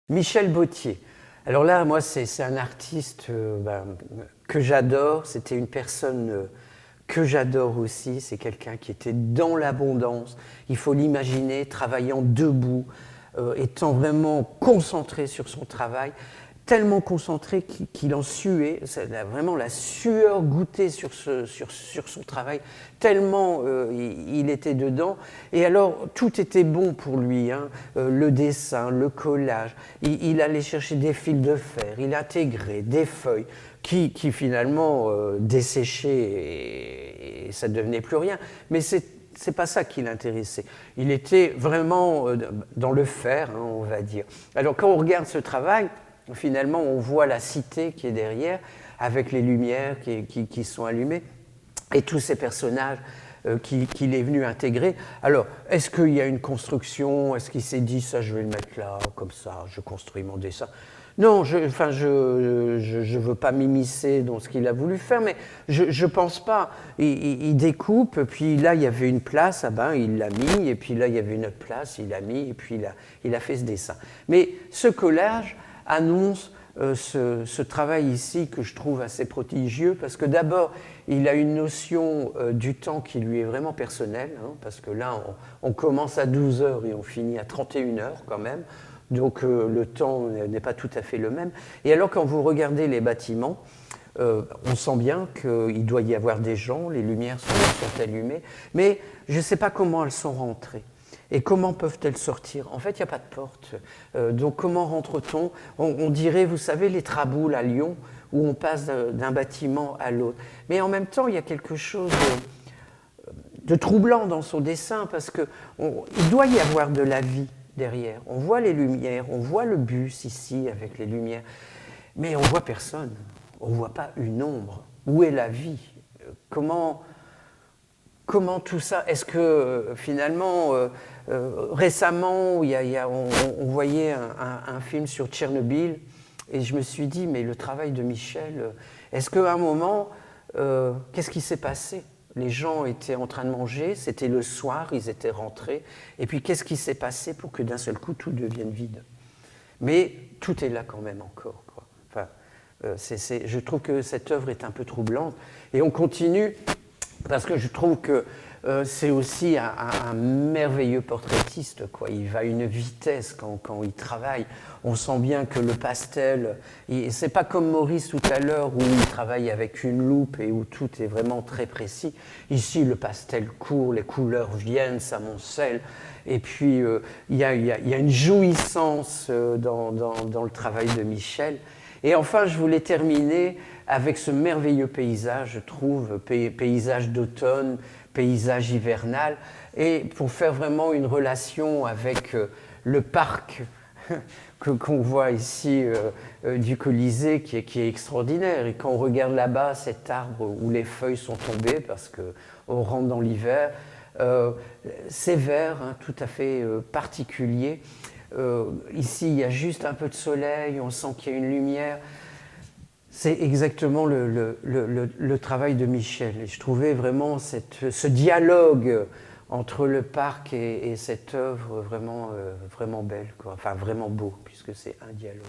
Michel Bottier. Alors là, moi, c'est un artiste que j'adore. C'était une personne que j'adore aussi. C'est quelqu'un qui était dans l'abondance. Il faut l'imaginer travaillant debout, étant vraiment concentré sur son travail, tellement concentré qu'il en suait, vraiment la sueur gouttée sur son travail, tellement il était dedans. Et alors, tout était bon pour lui, hein. Le dessin, le collage, il allait chercher des fils de fer, il intégrait des feuilles qui finalement desséchaient et ça ne devenait plus rien. Mais c'est pas ça qui l'intéressait. Il était vraiment dans le faire, hein, on va dire. Alors quand on regarde ce travail, finalement on voit la cité qui est derrière, avec les lumières qui sont allumées, et tous ces personnages qu'il est venu intégrer. Alors, est-ce qu'il y a une construction? Est-ce qu'il s'est dit, ça je vais le mettre là, comme ça, je construis mon dessin? Non, je ne veux pas m'immiscer dans ce qu'il a voulu faire, mais je ne pense pas. Il découpe, puis là, il y avait une place, ah ben, il l'a mis, et puis là, il y avait une autre place, il l'a mis, et puis il a fait ce dessin. Mais ce collage annonce ce travail ici que je trouve assez prodigieux, parce que d'abord, il a une notion du temps qui lui est vraiment personnelle, hein, parce que là, on commence à 12 heures et on finit à 31 heures quand même. Donc le temps n'est pas tout à fait le même. Et alors quand vous regardez les bâtiments, on sent bien qu'il doit y avoir des gens, les lumières sont allumées, mais je ne sais pas comment elles sont rentrées. Et comment peuvent-elles sortir? En fait, il n'y a pas de porte. Donc comment rentre-t-on? On dirait, vous savez, les traboules à Lyon, où on passe d'un bâtiment à l'autre. Mais en même temps, il y a quelque chose de troublant dans son dessin, parce qu'il doit y avoir de la vie derrière. On voit les lumières, on voit le bus ici avec les lumières, mais on ne voit personne, on ne voit pas une ombre. Où est la vie? Comment tout ça? Est-ce que finalement, récemment, on voyait un film sur Tchernobyl, et je me suis dit, mais le travail de Michel, est-ce qu'à un moment, qu'est-ce qui s'est passé? Les gens étaient en train de manger, c'était le soir, ils étaient rentrés. Et puis, qu'est-ce qui s'est passé pour que d'un seul coup, tout devienne vide? Mais tout est là quand même encore, quoi. Enfin, je trouve que cette œuvre est un peu troublante. Et on continue, parce que je trouve que c'est aussi un merveilleux portraitiste, quoi. Il va à une vitesse quand il travaille. On sent bien que le pastel, c'est pas comme Maurice tout à l'heure où il travaille avec une loupe et où tout est vraiment très précis. Ici, le pastel court, les couleurs viennent, s'amoncellent. Et puis, il y a une jouissance dans le travail de Michel. Et enfin, je voulais terminer avec ce merveilleux paysage, je trouve, paysage d'automne, paysage hivernal, et pour faire vraiment une relation avec le parc qu'on voit ici du Colisée, qui est extraordinaire. Et quand on regarde là-bas cet arbre où les feuilles sont tombées, parce qu'on rentre dans l'hiver, c'est vert, hein, tout à fait particulier. Ici, il y a juste un peu de soleil, on sent qu'il y a une lumière. C'est exactement le travail de Michel. Et je trouvais vraiment ce dialogue entre le parc et cette œuvre vraiment, vraiment belle, quoi. Enfin, vraiment beau, puisque c'est un dialogue.